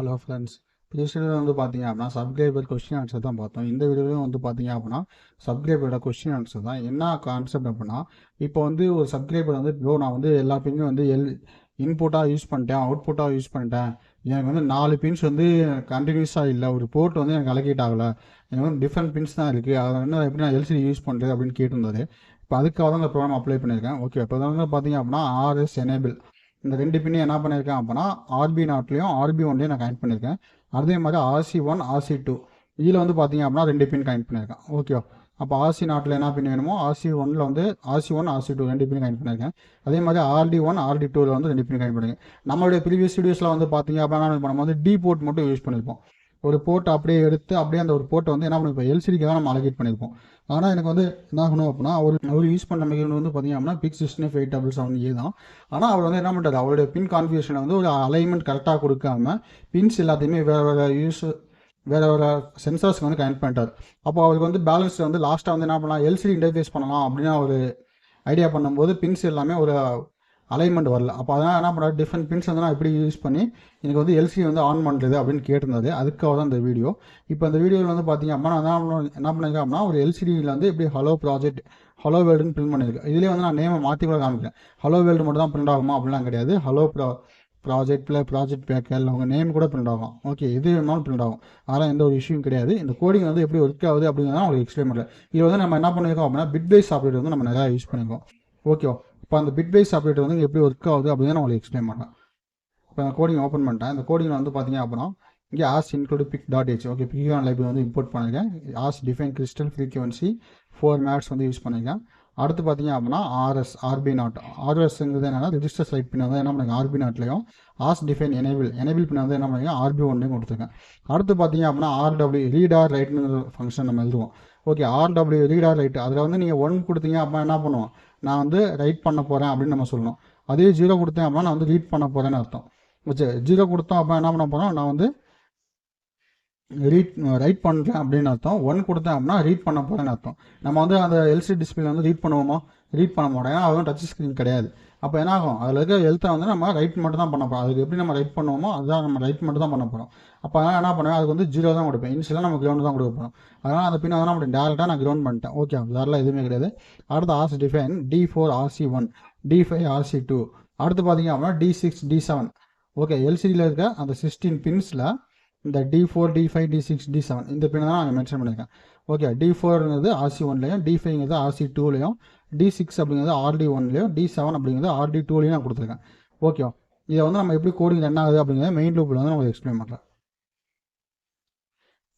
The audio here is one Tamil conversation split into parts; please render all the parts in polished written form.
ஹலோ ஃப்ரெண்ட்ஸ், ப்ரீவியஸ் வீடியோவில் வந்து பார்த்தீங்க அப்படின்னா சப்ஸ்கிரைபர் கொஸ்டின் ஆன்சர் தான் பார்த்தோம். இந்த வீடியோலையும் வந்து பார்த்தீங்க அப்படின்னா சப்ஸ்கிரைபரோட கொஸ்டின் ஆன்சர் தான். என்ன கான்செப்ட் அப்படின்னா, இப்போ வந்து ஒரு சப்ஸ்கிரைபர் வந்து ப்ரோ நான் வந்து எல்லா பின்னும் வந்து இன்புட்டாக யூஸ் பண்ணிட்டேன், அவுட்புட்டாக யூஸ் பண்ணிட்டேன், எனக்கு வந்து 4 பின்ஸ் வந்து கண்டினியூஸாக இல்லை, ஒரு போர்ட் வந்து எனக்கு அலோகேட் ஆகலை, எனக்கு வந்து டிஃப்ரெண்ட் பின்ஸ் தான் இருக்குது, அதை வந்து எப்படி நான் எல்சிடி யூஸ் பண்ணுறது அப்படின்னு கேட்டிருந்தாரு. இப்போ அதுக்காக தான் இந்த ப்ரோக்ராம் அப்ளை பண்ணியிருக்கேன். ஓகே, இப்போ வந்து பார்த்தீங்க அப்படின்னா RS எனேபிள் இந்த 2 பின்னையும் என்ன பண்ணியிருக்கேன் அப்படின்னா RB நாட்லையும் RB ஒன்லையும் நான் கனெக்ட் பண்ணியிருக்கேன். அதே மாதிரி RC1 RC2 இதில் வந்து பார்த்தீங்க அப்படின்னா 2 பின் கனெக்ட் பண்ணியிருக்கேன். ஓகேவா? அப்போ RC நாட்டில் என்ன பின் வேணுமோ RC1ல் வந்து RC1 RC2 2 பின் கனெக்ட் பண்ணியிருக்கேன். அதே மாதிரி RD1 RD2ல் வந்து 2 பின் கனெக்ட் பண்ணியிருக்கேன். நம்மளுடைய ப்ரீவியஸ் வீடியோஸில் வந்து பார்த்தீங்க அப்படின்னா நம்ம வந்து டி போர்ட் மட்டும் யூஸ் பண்ணியிருப்போம். ஒரு போர்ட்டை அப்படியே எடுத்து அப்படியே அந்த ஒரு போர்ட்டை வந்து என்ன பண்ணியிருப்போம், எல்சிடிக்காக நம்ம அலோகேட் பண்ணியிருப்போம். ஆனால் எனக்கு வந்து என்ன ஆகணும் அப்படின்னா அவர் யூஸ் பண்ண மெகர் வந்து பார்த்தீங்க அப்படின்னா PIC16877A தான். ஆனால் அவர் வந்து என்ன பண்ணுறாரு, அவருடைய பின் கான்ஃபிகரேஷனை வந்து ஒரு அலைன்மெண்ட் கரெக்டாக கொடுக்காம பின்ஸ் எல்லாத்தையுமே வேறு சென்சார்ஸ்க்கு வந்து கனெக்ட் பண்ணிட்டார். அப்போ அவருக்கு வந்து பேலன்ஸ் வந்து லாஸ்ட்டாக வந்து என்ன பண்ணலாம், எல்சிடி இன்டர்ஃபேஸ் பண்ணலாம் அப்படின்னு ஒரு ஐடியா பண்ணும்போது பின்ஸ் எல்லாமே ஒரு அலைன்மெண்ட் வரல. அப்போ அதனால் என்ன பண்ணுறாரு, டிஃப்ரெண்ட் பின்ஸ் வந்து நான் எப்படி யூஸ் பண்ணி எனக்கு வந்து எல்சிடி வந்து ஆன் பண்ணுறது அப்படின்னு கேட்டிருந்தது. அதுக்காக தான் இந்த வீடியோ. இப்போ இந்த வீடியோவில் வந்து பார்த்தீங்க அப்படின்னா நான் என்ன பண்ணியிருக்கேன் அப்படின்னா ஒரு எல்சிடியில் வந்து எப்படி ஹலோ ப்ராஜெக்ட் ஹலோ வேர்ல்டுன்னு பிரிண்ட் பண்ணியிருக்கேன். இதிலே வந்து நான் நேமை மாற்றி கூட காமிக்கிறேன். ஹலோ வேர்ல்டு மட்டும் தான் பிரிண்ட் ஆகுமா அப்படிலாம் கிடையாது. ஹலோ ப்ராஜெக்டில் ப்ராஜெக்ட் பேக்கல் அவங்க நேம் கூட பிரிண்ட் ஆகும். ஓகே, எது வேணாலும் பிரிண்ட் ஆகும். அதெல்லாம் எந்த ஒரு இஷ்யூவும் கிடையாது. இந்த கோடிங் வந்து எப்படி ஒர்க் ஆகுது அப்படிங்கிறத உங்களுக்கு எக்ஸ்பிளைன் பண்ணுறேன். இது வந்து நம்ம என்ன பண்ணியிருக்கோம் அப்படின்னா பிட்வைஸ் ஆப்ரேட்டர் வந்து நம்ம நிறையா யூஸ் பண்ணியிருக்கோம். ஓகேவா? இப்போ அந்த பிட்வைஸ் ஆப்ரேட்டர் வந்து எப்படி ஒர்க் ஆகுது அப்படின்னு நான் உங்களுக்கு எக்ஸ்பிளைன் பண்ணுறேன். இப்போ நான் கோடிங் ஓப்பன் பண்ணிட்டேன். இந்த கோடிங் வந்து பார்த்தீங்க அப்படின்னா இங்கே ஆஸ் இன்க்ளூட் pic.h ஓகே பிகான் லைப்ரரி வந்து இம்போர்ட் பண்ணியிருக்கேன். ஆஸ் டிஃபைன் கிறிஸ்டல் ஃப்ரீக்வன்சி 4 மேட்ஸ் வந்து யூஸ் பண்ணியிருக்கேன். அடுத்து பார்த்தீங்க அப்படின்னா RB நாட் RSங்கிறது என்னன்னா ரிஜிஸ்டர் சைட் பின் வந்து என்ன பண்ணுங்க RB நாட்லையும் as define enable pin வந்து என்ன பண்ணுங்க RB ஒன்லையும் கொடுத்துருக்கேன். அடுத்து பார்த்தீங்க அப்படின்னா RW ரீட் ஆர் ரைட்னு ஃபங்க்ஷன் நம்ம எழுதுவோம். Okay, RW read or write அதில் வந்து நீங்கள் 1 கொடுத்தீங்க அப்படின்னா என்ன பண்ணுவோம், நான் வந்து ரைட் பண்ண போகிறேன் அப்படின்னு நம்ம சொல்லணும். அதே 0 கொடுத்தேன் அப்படின்னா நான் வந்து ரீட் பண்ண போகிறேன்னு அர்த்தம். ஓகே, 0 கொடுத்தோம் அப்படின்னா என்ன பண்ண போகிறோம், நான் வந்து ரைட் பண்ணுறேன் அப்படின்னு அர்த்தம். 1 கொடுத்தேன் அப்படின்னா ரீட் பண்ண போகிறேன்னு அர்த்தம். நம்ம வந்து அந்த எல்சிடி டிஸ்பிளே வந்து ரீட் பண்ணுவோமா, ரீட் பண்ண மாட்டோம். ஏன்னா அதுவும் டச் ஸ்க்ரீன் கிடையாது. அப்போ என்ன ஆகும், அதில் இருக்க எழுத்தை வந்து நம்ம ரைட் மட்டும் தான் பண்ண போகிறோம். அதுக்கு எப்படி நம்ம ரைட் பண்ணுவோமோ அதுதான் நம்ம ரைட் மட்டும் தான் பண்ண போகிறோம். அப்போ அதனால் என்ன பண்ணுவேன், அதுக்கு வந்து 0 தான் கொடுப்பேன். இனிஷியலாக நம்ம கிரவுண்ட் தான் கொடுக்க போகிறோம். அதனால் அந்த பின் வந்து நம்ம டேரெக்டாக நான் கிரவுண்ட் பண்ணிட்டேன். ஓகே, வேறெல்லாம் எதுவுமே கிடையாது. அடுத்து as define D4 RC1 D5 RC2 அடுத்து பார்த்தீங்க அப்படின்னா D6 D7 ஓகே, எல்சிடியில் இருக்க அந்த 16 பின்ஸில் இந்த D4 D5 D6 D7 இந்த பின்னை தான் நான் மென்ஷன் பண்ணியிருக்கேன். ஓகே, D4ங்கிறது RC1லையும் D5ங்கிறது RC2லையும் D6 அப்படிங்கிறது RD1லையும் D7 அப்படிங்கிறது RD2லையும் நான் கொடுத்துருக்கேன். ஓகேவா? இதை வந்து நம்ம எப்படி கோடிங் என்ன ஆகுது அப்படிங்கிறத மெயின் லூப்பில் வந்து நம்ம எக்ஸ்பிளைன் பண்ணுறேன்.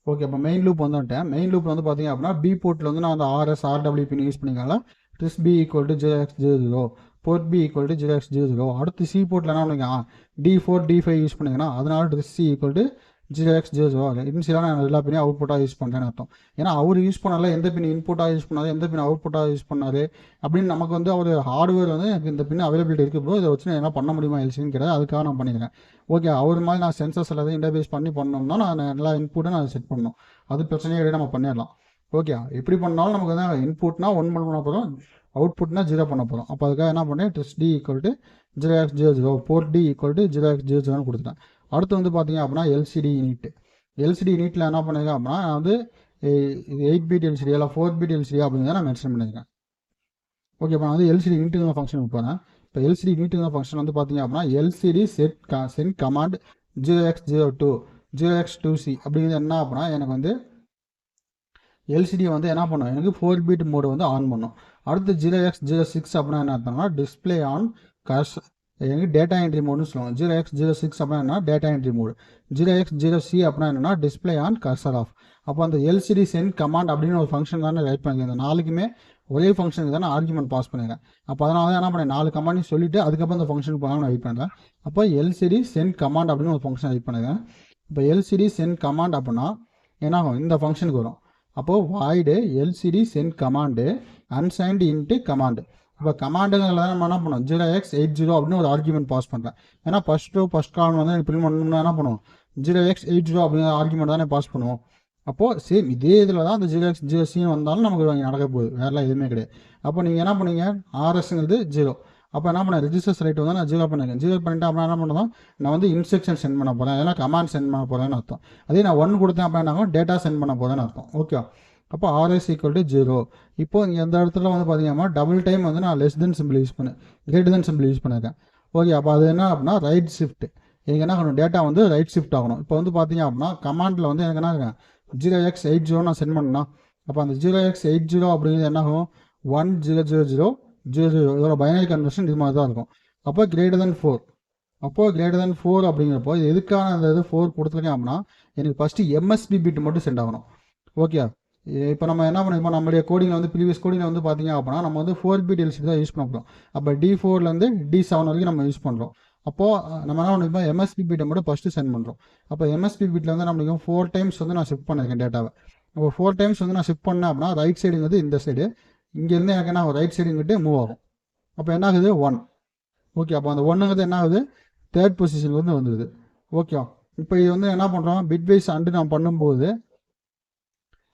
ஓகே, அப்போ மெயின் லூப் வந்துட்டேன். மெயின் லூப்பில் வந்து பார்த்தீங்க அப்படின்னா பி போர்ட்டில் வந்து நான் அந்த RS RW பின் யூஸ் பண்ணிக்கல. TRIS B = 0x00 port B = 0x00. அடுத்து சி போர்ட்டில் என்ன பண்ணுங்க D4 D5 யூஸ் பண்ணிங்கன்னா அதனால ட்ரிஸ் C = 0x00. இன்சியலாக நான் எல்லா பின்னையும் அவுட்புட்டாக யூஸ் பண்ணுறேன்னு அர்த்தம். ஏன்னா அவர் யூஸ் பண்ணல, எந்த பின் இன்புட்டாக யூஸ் பண்ணாரு, எந்த பின் அவுட்புட்டாக யூஸ் பண்ணாரு அப்படின்னு நமக்கு வந்து அவர் ஹார்ட்வேர் வந்து எனக்கு இந்த பின் அவைலபிலிட்டி இருக்குது ப்ரோ, இதை வச்சு நான் என்ன பண்ண முடியுமா எல்சின்னு கிடையாது, அதுக்காக நான் பண்ணிக்கிறேன். ஓகே, அவர் மாதிரி நான் சென்சர்ஸ் எல்லாத்தையும் இன்டர்ஃபேஸ் பண்ணோம்னா நான் எல்லா இன்புட்டும் நான் செட் பண்ணணும். அது பிரச்சனையே கிடையாது, நம்ம பண்ணிடலாம். ஓகே, எப்படி பண்ணாலும் நமக்கு வந்து இன்புட்னா 1 பண்ண போகிறோம், அவுட்புட்னா 0 பண்ண போகிறோம். அப்போ அதுக்காக என்ன பண்ணேன், ட்ரிஸ் D = 0x00 board D = 0x00 கொடுத்துட்டேன். அடுத்து வந்து பார்த்தீங்க அப்படின்னா எல்சிடி யூனிட்டில் என்ன பண்ணியிருக்கேன் அப்படின்னா நான் வந்து இது 8 பிட் எல்சிடி இல்லை 4 பிட் எல்சிடி அப்படிங்கிறத நான் மென்ஷன் பண்ணியிருக்கேன். ஓகே, இப்போ நான் வந்து எல்சிடி யூனிட்டுங்கிற ஃபங்க்ஷன் போகிறேன். இப்போ எல்சிடி யூனிட்டுங்கிற ஃபங்க்ஷன் வந்து பார்த்தீங்க அப்படின்னா LCD send command 0x02 0x2C அப்படிங்கிறது என்ன அப்படின்னா எனக்கு வந்து எல்சிடியை வந்து என்ன பண்ணும், எனக்கு 4 பிட் மோடு வந்து ஆன் பண்ணும். அடுத்து 0x06 அப்படின்னா என்ன அர்த்தம்னா டிஸ்பிளே ஆன் கர்சர் எனக்கு டேட்டா என்ட்ரி மோடுன்னு சொல்லுவாங்க. 0x06 அப்படின்னா டேட்டா என்ட்ரி மோடு. 0x0C அப்படின்னா என்னன்னா டிஸ்பிளே ஆன் கர்சர் ஆஃப். அப்போ அந்த எல்சிடி சென்ட் கமாண்ட் அப்படின்னு ஒரு ஃபங்க்ஷன் தானே ரைட் பண்ணிக்கிறேன். இந்த 4க்குமே ஒரே ஃபங்க்ஷனுக்கு தானே ஆர்குமெண்ட் பாஸ் பண்ணிக்கிறேன். அப்போ அதனால தான் என்ன பண்ணேன், 4 கமாண்டையும் சொல்லிவிட்டு அதுக்கப்புறம் அந்த ஃபங்க்ஷனுக்கு போகலாம் நான் வெயிட் பண்ணுறேன். அப்போ எல்சிடி சென்ட் கமாண்ட் அப்படின்னு ஒரு ஃபங்க்ஷன் ரைட் பண்ணிக்கிறேன். இப்போ எல்சிடி சென்ட் கமாண்ட் அப்படின்னா என்ன ஆகும், இந்த ஃபங்க்ஷனுக்கு வரும். அப்போது void LCD send command unsigned int command. இப்போ கமாண்டுங்கிறத நம்ம என்ன பண்ணுவோம் 0x80 அப்படின்னு ஒரு ஆர்குமெண்ட் பாஸ் பண்ணுறேன். ஏன்னா ஃபஸ்ட் காலம் வந்து எனக்கு பிரிண்ட் பண்ணணும்னா என்ன பண்ணுவோம் 0x80 அப்படிங்கிற ஆர்குமெண்ட் தானே பாஸ் பண்ணுவோம். அப்போது சேம் இதே இதில் தான் அந்த 0x0C வந்தாலும் நமக்கு நடக்க போகுது, வேறெல்லாம் எதுவுமே கிடையாது. அப்போ நீங்கள் என்ன பண்ணுவீங்க, RSங்கிறது 0 அப்போ என்ன பண்ணேன் ரிஜிஸ்டர் செலக்ட் வந்து நான் 0 பண்ணிருக்கேன். 0 பண்ணிட்டு அப்புறம் என்ன பண்ணுறோம், நான் வந்து இன்ஸ்ட்ரக்ஷன் சென்ட் பண்ண போகிறேன், அதெல்லாம் கமாண்ட் சென்ட் பண்ண போகிறேன்னு அர்த்தம். அதே நான் 1 கொடுத்தேன் அப்படின்னா டேட்டா சென்ட் பண்ண போகிறேன்னு அர்த்தம். ஓகே, அப்போ RS = 0. இப்போ இங்கே எந்த இடத்துல வந்து பார்த்தீங்கன்னா டபுள் டைம் வந்து நான் லெஸ் தென் சிம்பிள் யூஸ் பண்ணேன், கிரேட்டர் தென் சிம்பிள் யூஸ் பண்ணியிருக்கேன். ஓகே, அப்போ அது என்ன அப்படின்னா ரைட் ஷிஃப்ட். எனக்கு என்ன ஆகணும், டேட்டா வந்து ரைட் ஷிஃப்ட் ஆகணும். இப்போ வந்து பார்த்தீங்க அப்படின்னா கமாண்டில் வந்து எனக்கு என்ன 0x80 நான் சென்ட் பண்ணேன்னா, அப்போ அந்த 0x80 அப்படிங்கிறது என்ன ஆகும், 100000 இதோட பைனரி கன்வர்ஷன் இது மாதிரி தான் இருக்கும். அப்போ கிரேட்டர் தென் 4. அப்போ கிரேட்டர் தென் 4 அப்படிங்கிறப்போ இது எதுக்கான அந்த இது 4 கொடுத்துருக்கேன் அப்படின்னா எனக்கு ஃபஸ்ட்டு MSB பிட் மட்டும் சென்ட் ஆகணும். ஓகே, இப்போ நம்ம என்ன பண்ணிருப்போம், நம்மளுடைய கோடிங்கில் வந்து ப்ரீவியஸ் கோடிங்கில் வந்து பார்த்தீங்க அப்படின்னா நம்ம வந்து 4 பிட் LCD தான் யூஸ் பண்ண போகிறோம். அப்போ D4லேருந்து D7 வரைக்கும் நம்ம யூஸ் பண்ணுறோம். அப்போது நம்ம என்ன பண்ணிருப்போம், MSB பிட்டை மட்டும் ஃபஸ்ட்டு சென்ட் பண்ணுறோம். அப்போ MSB பிட்டில் வந்து நம்மளுக்கு 4 டைம்ஸ் வந்து நான் ஷிஃப்ட் பண்ணியிருக்கேன் டேட்டாவை. அப்போ 4 டைம்ஸ் வந்து நான் ஷிஃப்ட் பண்ணேன் அப்படின்னா ரைட் சைடுங்கிறது இந்த சைடு, இங்கேருந்து எனக்கு என்ன ரைட் சைடுங்கிட்டு மூவ் ஆகும். அப்போ என்ன ஆகுது 1. ஓகே, அப்போ அந்த 1ங்கிறது என்ன ஆகுது, தேர்ட் பொசிஷனுக்கு வந்து வந்துடுது. ஓகே, இப்போ இது வந்து என்ன பண்ணுறோம், பிட் வைஸ் அண்டு நான் பண்ணும்போது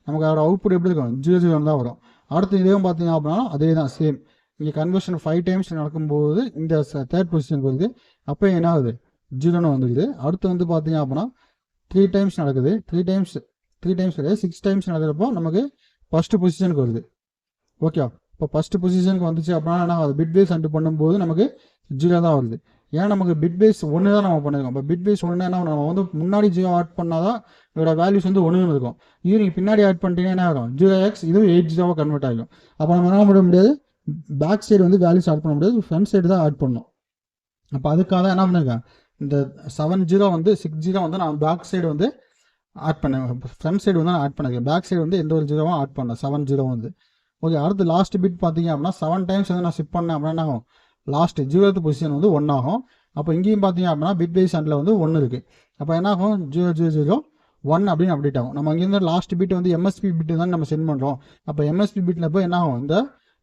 நமக்கு அதோட அவுட்புட் எப்படி இருக்கும், 0 தான் வரும். அடுத்து இதையும் பார்த்தீங்க அப்படின்னா அதே தான் சேம். இங்கே கன்வர்ஷன் 5 டைம்ஸ் நடக்கும்போது இந்த தேர்ட் பொசிஷனுக்கு வருது. அப்போ என்ன ஆகுது 0ன்னு வந்துடுது. அடுத்து வந்து பார்த்தீங்க அப்படின்னா 3 டைம்ஸ் நடக்குது. 3 டைம்ஸ் கிடையாது 6 டைம்ஸ் நடக்கிறப்போ நமக்கு ஃபஸ்ட்டு பொசிஷனுக்கு வருது. ஓகே, இப்போ ஃபஸ்ட்டு பொசிஷனுக்கு வந்துச்சு அப்படின்னா என்ன ஆகுது, பிட் பேஸ் அண்டு பண்ணும்போது நமக்கு 0 தான் வருது. ஏன்னா நமக்கு பிட் பேஸ் 1 தான் நம்ம பண்ணியிருக்கோம். இப்போ பிட் பேஸ் 1 என்ன நம்ம வந்து முன்னாடி 0 ஆட் பண்ணால் தான் இதோட வேல்யூஸ் வந்து 1ன்னு இருக்கும். இது நீங்கள் பின்னாடி ஆட் பண்ணிட்டீங்கன்னா என்ன ஆகும், 0x இது 80 கன்வெர்ட் ஆகும். அப்போ நம்ம என்ன பண்ண முடியாது, பேக் சைடு வந்து வேல்யூஸ் ஆட் பண்ண முடியாது, ஃப்ரண்ட் சைடு தான் ஆட் பண்ணணும். அப்போ அதுக்காக தான் என்ன பண்ணியிருக்கேன், இந்த 70 வந்து 60 வந்து நான் பேக் சைடு வந்து ஆட் பண்ணேன், ஃப்ரண்ட் சைடு வந்து நான் ஆட் பண்ணியிருக்கேன். பேக் சைடு வந்து எந்த ஒரு 0வும் ஆட் பண்ணேன், 70 வந்து. ஓகே, அடுத்து லாஸ்ட் பிட் பார்த்தீங்க அப்படின்னா 7 டைம்ஸ் வந்து நான் ஷிஃப்ட் பண்ணேன் அப்படின்னா என்ன ஆகும், லாஸ்ட் 0th பொசிஷன் வந்து 1 ஆகும். அப்போ இங்கேயும் பார்த்தீங்க அப்படின்னா பிட் வைஸ் அண்டில் வந்து 1 இருக்குது. அப்போ என்ன ஆகும் 00001 அப்படின்னு அப்டேட் ஆகும். நம்ம இங்கேருந்து லாஸ்ட் பிட் வந்து MSB பிட்டு தான் நம்ம சென்ட் பண்ணுறோம். அப்போ MSB பிட்டில் போய் என்ன ஆகும், இந்த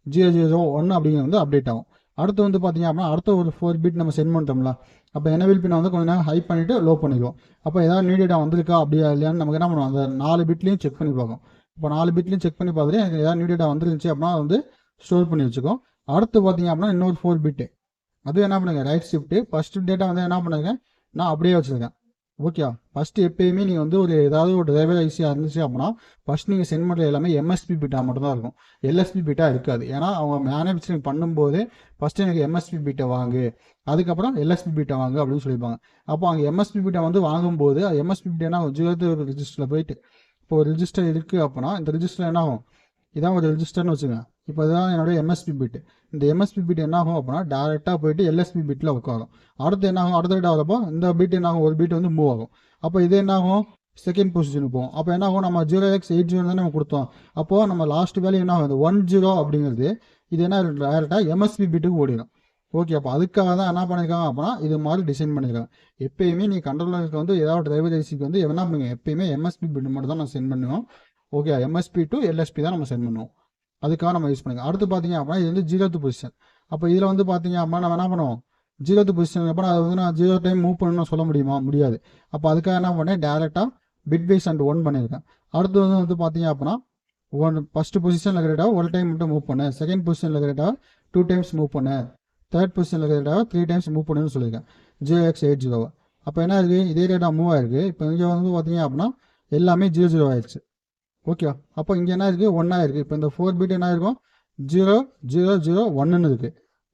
001 அப்படிங்கிறது வந்து அப்டேட் ஆகும். அடுத்து வந்து பார்த்தீங்க அப்படின்னா அடுத்த ஒரு 4 பிட் நம்ம சென்ட் பண்ணிட்டோம்ல, அப்போ எனேபிள் பின்னை வந்து கொஞ்சம் நேரம் ஹை பண்ணிவிட்டு லோ பண்ணிடுவோம். அப்போ ஏதாவது நியூ டேட்டா வந்திருக்கா அப்படியா இல்லையான்னு நமக்கு என்ன பண்ணுவோம், அந்த 4 பிட்லேயும் செக் பண்ணி பார்க்கும். இப்போ 4 பிட்லையும் செக் பண்ணி பார்த்துட்டு எனக்கு ஏதாவது நியூ டேட்டா வந்துருந்துச்சு அப்படின்னா வந்து ஸ்டோர் பண்ணி வச்சுக்கோம். அடுத்து பார்த்தீங்க அப்படின்னா இன்னொரு 4 பிட்டு அது என்ன பண்ணுங்க, ரைட் ஷிஃப்ட்டு. ஃபஸ்ட்டு டேட்டா வந்து என்ன பண்ணுங்க, நான் அப்படியே வச்சுருக்கேன். ஓகே, ஃபஸ்ட்டு எப்பயுமே நீங்கள் வந்து ஒரு ஏதாவது ஒரு டிரைவர் ஐசியாக இருந்துச்சு அப்படின்னா ஃபஸ்ட் நீங்கள் சென்ட் பண்ணுறது எல்லாமே MSB பிட்டாக மட்டும்தான் இருக்கும், LSB பிட்டாக இருக்காது. ஏன்னா அவங்க மேனுஃபேக்சரிங் பண்ணும்போது ஃபஸ்ட்டு எனக்கு MSB பிட்டை வாங்கு, அதுக்கப்புறம் LSB பிட்டை வாங்கு அப்படின்னு சொல்லியிருப்பாங்க. அப்போ அங்கே MSB பிட்டை வந்து வாங்கும்போது MSB பிட்டை என்ன 0th ரிஜிஸ்டரில் போயிட்டு, இப்போ ஒரு ரிஜிஸ்டர் இருக்குது அப்படின்னா இந்த ரிஜிஸ்டர் என்ன ஆகும், இதான் ஒரு ரிஜிஸ்டர்னு வச்சுக்கோங்க. இப்போ இதுதான் என்னுடைய MSB பிட். இந்த MSB பிட் என்ன ஆகும் அப்படின்னா டேரெக்டாக போயிட்டு LSB பிட்டில் உட்காரும். அடுத்து என்ன ஆகும், அடுத்த டேட்டா வரப்போ இந்த பிட் என்ன ஆகும், ஒரு பிட் வந்து மூவ் ஆகும். அப்போ இது என்ன ஆகும், செகண்ட் பொசிஷனுக்கு போகும். அப்போ என்ன ஆகும், நம்ம 0x80 தான் நம்ம கொடுத்தோம். அப்போது நம்ம லாஸ்ட் வேல்யூ என்ன ஆகும், 10 அப்படிங்கிறது இது என்ன டேரெக்டாக MSB பிட்டுக்கு ஓடிடும். ஓகே, அப்போ அதுக்காக தான் என்ன பண்ணியிருக்காங்க அப்படின்னா இது மாதிரி டிசைன் பண்ணியிருக்காங்க. எப்பயுமே நீ கண்ட்ரோலருக்கு வந்து ஏதாவது டிரைவர் ஐசிக்கு வந்து என்ன பண்ணுங்க, எப்பயுமே MSB பிட் மட்டும் தான் நான் சென்ட் பண்ணுவோம். ஓகே, MSB to LSB தான் நம்ம சென்ட் பண்ணுவோம். அதுக்காக நம்ம யூஸ் பண்ணுங்க. அடுத்து பார்த்தீங்க அப்படின்னா இது வந்து 0th பொசிஷன். அப்போ இதில் வந்து பார்த்தீங்க அப்படின்னா நம்ம என்ன பண்ணுவோம், 0th பொசிஷன் அப்புறம் அதை வந்து நான் 0 டைம் மூவ் பண்ணணும்னு சொல்ல முடியுமா, முடியாது. அப்போ அதுக்காக என்ன பண்ணேன், டேரெக்டாக பிட் வைஸ் அண்ட் 1 பண்ணியிருக்கேன். அடுத்து வந்து பார்த்தீங்க அப்படின்னா ஃபஸ்ட்டு பொசிஷனில் இருக்கிற ஒரு டைம் மட்டும் மூவ் பண்ணேன், செகண்ட் பொசிஷனில் இருக்கிற 2 டைம்ஸ் மூவ் பண்ணேன், தேர்ட் பொசிஷனில் இருக்கிற 3 டைம்ஸ் மூவ் பண்ணுன்னு சொல்லியிருக்கேன் 0x80. அப்போ என்ன இருக்குது, இதே டேட்டா மூவ் ஆயிருக்கு. இப்போ இங்கே வந்து பார்த்தீங்க அப்படின்னா எல்லாமே 00 ஆயிடுச்சு. ஓகே, அப்போ இங்கே என்ன இருக்குது, 1 இருக்குது. இப்போ இந்த 4 பிட் என்ன இருக்கும், 0001ன்னு இருக்குது.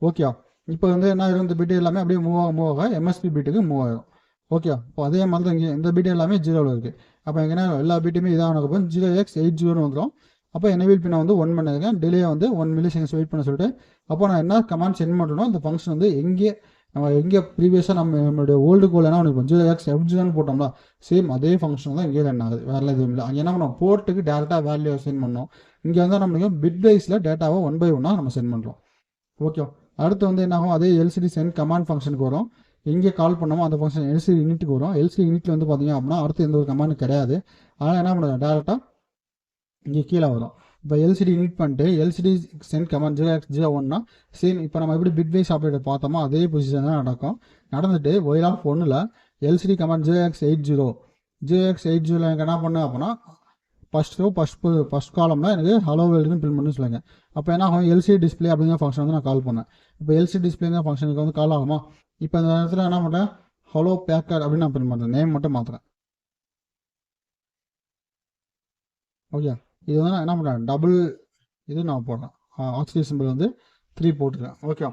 ஓகே, இப்போ வந்து என்ன ஆகிரும், இந்த பிட் எல்லாமே அப்படியே மூவ் ஆக MSB பிட்டுக்கு மூவ் ஆகிடும். ஓகே, இப்போ அதே மாதிரி தான் இங்கே இந்த பிட் எல்லாமே 0ல் இருக்குது. அப்போ இங்கே என்ன எல்லா பிட்டுமே இதாக போகும் 0x80ன்னு வந்துடும். அப்போ எனேபிள் பின்னை வந்து 1 பண்ணியிருக்கேன், டிலே வந்து 1 மில்லிசெகண்ட்ஸ் வெயிட் பண்ண சொல்லிட்டு. அப்போ நான் என்ன கமாண்ட் சென்ட் பண்ணணும், இந்த ஃபங்க்ஷன் வந்து எங்கே ப்ரீவியஸாக நம்மளுடைய ஓல்டு கோல் என்ன பண்ணிருப்போம் 0x80 போட்டோம்ல, சேம் அதே ஃபங்க்ஷன் தான் இங்கே ரன் ஆகுது, வேறு எதுவும் இல்லை. அங்கே என்ன பண்ணோம், போர்ட்டுக்கு டேரெக்டாக வேல்யூ சென்ட் பண்ணோம். இங்கே வந்து நம்மளுக்கு பிட் வைஸில் டேட்டாவை 1 by 1 நம்ம சென்ட் பண்ணுறோம். ஓகே, அடுத்து வந்து என்ன ஆகும், அதே LCD சென்ட் கமாண்ட் ஃபங்க்ஷனுக்கு வரும். எங்கே கால் பண்ணோமோ அந்த ஃபங்க்ஷன் LCD யூனிட்டுக்கு வரும். LCD யூனிட்டில் வந்து பார்த்தீங்க அப்படின்னா அடுத்து எந்த ஒரு கமாண்ட் கிடையாது. அதனால் என்ன பண்ணுறோம், டேரெக்டாக இங்கே கீழே வரும். இப்போ LCD யூனிட் பண்ணிட்டு LCD சென்ட் கமாண்ட் 0x01னா சேம் இப்போ நம்ம எப்படி பிட் வைஸ் ஆப்ரேட்டர் பார்த்தோமோ அதே பொசிஷன் தான் நடந்துட்டு ஒயில் ஆஃப் 1ல் LCD கமாண்ட் 0x80 எனக்கு என்ன பண்ணேன் அப்படின்னா ஃபஸ்ட் காலம்னா எனக்கு ஹலோ வேர்ல்டுன்னு பில் பண்ணி சொல்லுங்க. அப்போ என்ன ஆகும், எல்சிடி டிஸ்பிளே அப்படிங்கிற ஃபங்க்ஷன் வந்து நான் கால் பண்ணேன். இப்போ எல்சிடி டிஸ்பிளேங்கிற ஃபங்க்ஷனுக்கு வந்து கால் ஆகுமா? இப்போ இந்த இடத்துல என்ன பண்ணுறேன், ஹலோ பேக்கர் அப்படின்னு நான் பிரிண்ட் பண்ணுறேன், நேம் மட்டும் மாற்றுறேன். ஓகே, இது வந்து நான் என்ன பண்ணுறேன், டபுள் இது நான் போடுறேன், ஆக்சிஜன் சிம்பிள் வந்து 3 போட்டுருக்கேன். ஓகே,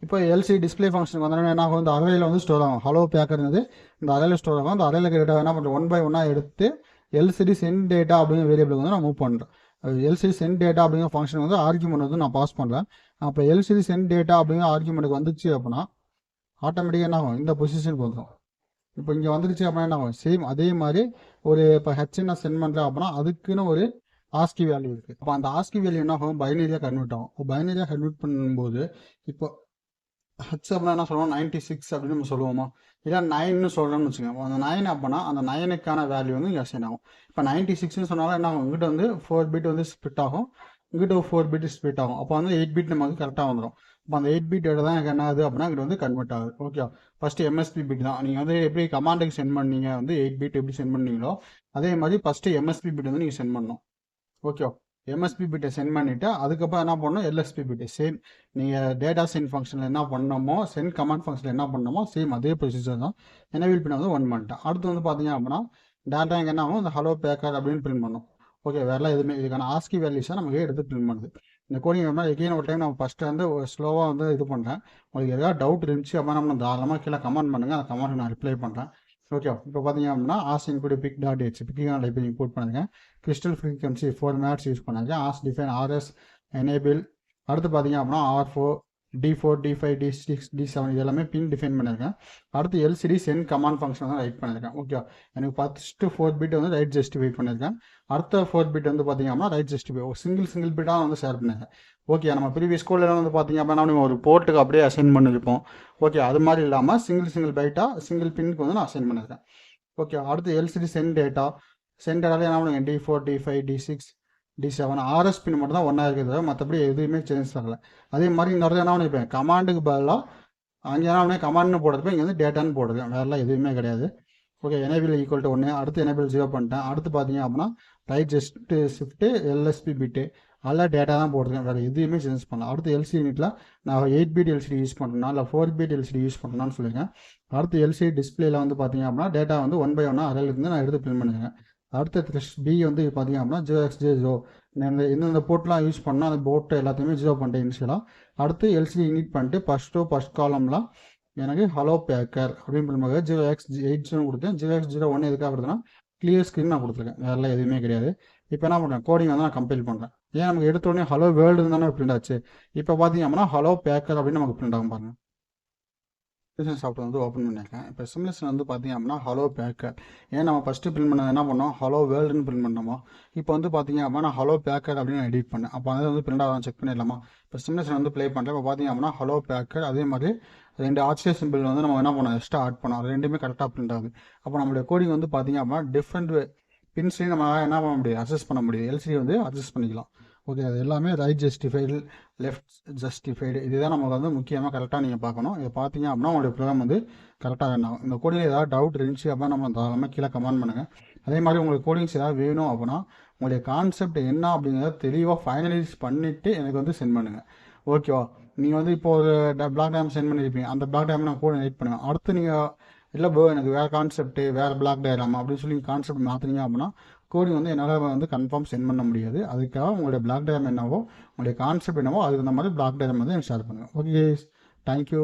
இப்போ எல்சிடி டிஸ்பிளே ஃபங்க்ஷனுக்கு வந்தோன்னா என்ன ஆகும், இந்த அரையில் வந்து ஸ்டோர் ஆகும். ஹலோ பேக்கர்ங்கிறது இந்த அரையில் ஸ்டோர் ஆகும். அந்த அரையில் டேட்டா என்ன பண்ணுறேன், 1 by 1 எடுத்து எல்சிடி சென்ட் டேட்டா அப்படிங்கிற வேரியபிளுக்கு வந்து நான் மூவ் பண்ணுறேன். எல்சிடி சென்ட் டேட்டா அப்படிங்கிற ஃபங்க்ஷன் வந்து ஆர்குமெண்ட் வந்து நான் பாஸ் பண்ணுறேன். அப்போ எல்சிடி சென்ட் டேட்டா அப்படிங்கிற ஆர்குமெண்ட்டுக்கு வந்துச்சு அப்படின்னா ஆட்டோமேட்டிக்காக என்ன ஆகும், இந்த பொசிஷனுக்கு வந்துடும். இப்போ இங்கே வந்துருச்சு அப்படின்னா என்ன ஆகும், சேம் அதே மாதிரி ஒரு இப்போ ஹெச்என் நான் சென்ட் பண்ணுறேன் அப்படின்னா அதுக்குன்னு ஒரு ஆஸ்கி வேல்யூ இருக்குது. அப்போ அந்த ஆஸ்கி வேல்யூ என்ன ஆகும், பைனரியாக கன்வெர்ட் ஆகும். இப்போ பைனரியாக கன்வெர்ட் பண்ணும்போது இப்போ ஹெச் அப்படின்னா என்ன சொல்லுவோம், 96 அப்படின்னு நம்ம சொல்லுவோமா, இல்லை 9ன்னு சொல்கிறோம்னு வச்சுக்கோங்க. அந்த 9 அப்படின்னா அந்த 9க்கான வேல்யூ வந்து இங்கே அசைன் ஆகும். இப்போ 96ன்னு சொன்னாலும் என்ன ஆகும், இங்கிட்ட வந்து 4 பிட் வந்து ஸ்பிட் ஆகும், இங்கிட்ட 4 பிட் ஸ்பிட் ஆகும். அப்போ வந்து 8 பிட் நமக்கு கரெக்டாக வந்துடும். இப்போ அந்த 8 பிட் தான் எனக்கு என்ன ஆகுது அப்படின்னா இங்கே வந்து கன்வெர்ட் ஆகுது. ஓகே, ஃபஸ்ட்டு எம்எஸ்பி பிட் தான். நீங்கள் வந்து எப்படி கமாண்டுக்கு சென்ட் பண்ணீங்க வந்து 8 பிட் எப்படி சென்ட் பண்ணீங்களோ அதே மாதிரி ஃபஸ்ட்டு எம்எஸ்பி பிட் வந்து நீங்கள் சென்ட் பண்ணணும். ஓகே, எம்எஸ்பி பிட்டை சென்ட் பண்ணிவிட்டு அதுக்கப்புறம் என்ன பண்ணணும், எல்எஸ்பி பிட்டு சேம் நீங்கள் டேட்டா சென்ட் ஃபங்க்ஷனில் என்ன பண்ணணுமோ, சென்ட் கமாண்ட் ஃபங்க்ஷனில் என்ன பண்ணணுமோ சேம் அதே ப்ரொசீஜர் தான். எனேபிள் பின் வந்து 1 பண்ணிட்டேன். அடுத்து வந்து பார்த்தீங்க அப்படின்னா டேட்டா இங்கே என்ன ஆகும், இந்த ஹலோ பேக்கர் அப்படின்னு பிரிண்ட் பண்ணணும். ஓகே, வேறலாம் எதுவுமே இதுக்கான ஆஸ்கி வேல்யூஸை நமக்கு எடுத்து பிரிண்ட் பண்ணுது. இந்த கோடிங் அப்படின்னா எகெயின் ஒரு டைம் நம்ம ஃபஸ்ட்டு வந்து ஸ்லோவாக வந்து இது பண்ணுறேன். உங்களுக்கு எதாவது டவுட் இருந்துச்சு அப்படின்னா நம்ம தாராளமாக கீழே கமெண்ட் பண்ணுங்கள், அந்த கமெண்ட் நான் ரிப்ளை பண்ணுறேன். ஓகே, இப்போ பார்த்தீங்க அப்படின்னா hash include pic dot H பிக்கான லைப்ரரி இம்போர்ட் பண்ணிருக்கேன். கிறிஸ்டல் ஃப்ரீக்வன்சி 4 மேட்ஸ் யூஸ் பண்ணிருக்கேன். Hash define RS enable. அடுத்து பார்த்தீங்க அப்படின்னா R4 D4 D5 D6 D7 இது எல்லாமே பின் டிஃபைன் பண்ணியிருக்கேன். அடுத்து எல்சிடி சென்ட் கமாண்ட் ஃபங்க்ஷன் தான் ரைட் பண்ணியிருக்கேன். ஓகே, எனக்கு ஃபஸ்ட்டு 4 பிட் வந்து ரைட் ஜஸ்டிஃபை பண்ணியிருக்கேன். அடுத்த 4 பிட் வந்து பார்த்தீங்க அப்படின்னா ரைட் ஜஸ்டிஃபை சிங்கிள் பிட்டாக வந்து ஷேர் பண்ணியிருக்கேன். ஓகே, நம்ம ப்ரீவியஸ் ஸ்கூலில் வந்து பார்த்தீங்க அப்படின்னா நம்ம ஒரு போர்ட்டுக்கு அப்படியே அசைன் பண்ணியிருப்போம். ஓகே, அது மாதிரி இல்லாமல் சிங்கிள் பைட்டாக சிங்கிள் பின்னுக்கு வந்து நான் அசைன் பண்ணியிருக்கேன். ஓகே, அடுத்து எல்சிடி சென்ட் டேட்டாவில் என்ன பண்ணுங்க, D4 D5 D6 D7 RS பின் மட்டும் தான் ஒன்றா இருக்கிறது, மற்றபடி எதுவுமே சேஞ்ச் ஆகலை. அதே மாதிரி இந்த இடத்துல என்ன பண்ணிப்பேன், கமாண்டுக்கு பதிலாக அங்கே என்ன பண்ணேன் கமாண்ட்னு போடுறப்ப இங்கே வந்து டேட்டான்னு போடுறேன், வேறெல்லாம் எதுவுமே கிடையாது. ஓகே, எனேபிள் ஈக்குவல் டு 1, அடுத்து எனேபிள் 0 பண்ணிட்டேன். அடுத்து பார்த்தீங்க அப்படின்னா ரைட் ஜஸ்ட் ஷிஃப்ட்டு எல்எஸ்பி பிட்டு அதெல்லாம் டேட்டா தான் போடுறேன், வேறு எதுவுமே சேஞ்ச் பண்ணலாம். அடுத்து எல்சிடி யூனிட்டில் நான் 8 பிட் எல்சிடி யூஸ் பண்ணுறேன்னா இல்லை 4 பிட் எல்சிடி யூஸ் பண்ணுறேன்னு சொல்லியிருக்கேன். அடுத்து எல்சிடி டிஸ்பிளேல வந்து பார்த்தீங்க அப்படின்னா டேட்டா வந்து 1 by 1 அரையிலிருந்து நான் எடுத்து பிரிண்ட் பண்ணிருக்கேன். அடுத்த பி வந்து பார்த்தீங்க அப்படின்னா 0xJ0 இந்த போர்ட்லாம் யூஸ் பண்ணால் அந்த போர்ட்டு எல்லாத்தையுமே 0 பண்ணிட்டேன் இனிஷியலாக. அடுத்து எல்சிடி யூனிட் பண்ணிட்டு ஃபஸ்ட் காலம்லாம் எனக்கு ஹலோ பேக்கர் அப்படின்னு 0x80 கொடுத்தேன். 0x01 எதுக்காக கொடுத்தேன்னா கிளியர் ஸ்க்ரீன் நான் கொடுத்துருக்கேன், வேறெல்லாம் எதுவுமே கிடையாது. இப்போ என்ன பண்ணுறேன், கோடிங் வந்து நான் கம்பைல் பண்ணுறேன். ஏன் நமக்கு எடுத்தோடனே ஹலோ வேர்ல்டு தானே பிரிண்ட் ஆச்சு. இப்போ பார்த்தீங்க அப்படின்னா ஹலோ பேக்கர் அப்படின்னு நமக்கு பிரிண்ட் ஆகும் பாருங்கள். சிமுலேஷன் சாஃப்ட்வேர் வந்து ஓப்பன் பண்ணியிருக்கேன். இப்போ சிமுலேஷன் வந்து பார்த்தீங்க அப்படின்னா ஹலோ பேக்கர். ஏன் நம்ம ஃபஸ்ட்டு பிரிண்ட் பண்ணது என்ன பண்ணோம், ஹலோ வேர்ல்டுன்னு பிரிண்ட் பண்ணோமோ, இப்போ வந்து பார்த்தீங்க அப்படின்னா ஹலோ பேக்கர் அப்படின்னு நான் எடிட் பண்ணேன். அப்போ அது வந்து பிரிண்ட் ஆகும் செக் பண்ணிடலாமா. இப்போ சிமுலேஷன் வந்து ப்ளே பண்ணுறேன். இப்போ பார்த்தீங்க அப்படின்னா ஹலோ பேக்கர் அதே மாதிரி 2 ஆர்ச்சியர் சிம்பிள் வந்து நம்ம என்ன பண்ணோம் எக்ஸ்ட்ரா ஆட் பண்ணோம், அது ரெண்டுமே கரெக்டாக பிரிண்ட் ஆகுது. அப்போ நம்மளுடைய கோடிங் வந்து பார்த்தீங்க அப்படின்னா டிஃப்ரெண்ட் பின்ஸ்லையும் நம்ம என்ன பண்ண முடியும், அட்ஜஸ்ட் பண்ண முடியும். எல்சிடி வந்து அட்ஜஸ்ட் பண்ணிக்கலாம். ஓகே, அது எல்லாமே ரைட் ஜஸ்டிஃபைடு லெஃப்ட் ஜஸ்டிஃபைடு இதுதான் நமக்கு வந்து முக்கியமாக கரெக்டாக நீங்கள் பார்க்கணும். இதை பார்த்தீங்க அப்படின்னா உங்களுடைய ப்ரோக்ராம் வந்து கரெக்டாக ரன் ஆகும். இந்த கோடிங் ஏதாவது டவுட் இருந்துச்சு அப்படின்னா நம்ம தாராளமாக கீழே கமெண்ட் பண்ணுங்கள். அதே மாதிரி உங்களுக்கு கோடிங்ஸ் ஏதாவது வேணும் அப்படின்னா உங்களுடைய கான்செப்ட் என்ன அப்படிங்கிறத தெளிவாக ஃபைனலைஸ் பண்ணிவிட்டு எனக்கு வந்து சென்ட் பண்ணுங்கள். ஓகேவா, நீங்கள் வந்து இப்போ ஒரு பிளாக் டயக்ராம் சென்ட் பண்ணியிருப்பீங்க, அந்த பிளாக் டயக்ராம் நான் கோட் எடிட் பண்ணுவேன். அடுத்து நீங்கள் இல்லை ப்ரோ எனக்கு வேறு கான்செப்ட்டு வேறு பிளாக் டயக்ராம் அப்படின்னு சொல்லி கான்செப்ட் மாற்றினீங்க அப்படின்னா கோடிங் வந்து என்னால் வந்து கன்ஃபார்ம் சென்ட் பண்ண முடியாது. அதுக்காக உங்களுடைய பிளாக் டயக்ராம் என்னவோ உங்களுடைய கான்செப்ட் என்னவோ அதுக்கு அந்த மாதிரி பிளாக் டயக்ராம் வந்து எனக்கு ஷேர் பண்ணுங்கள். Okay, thank you.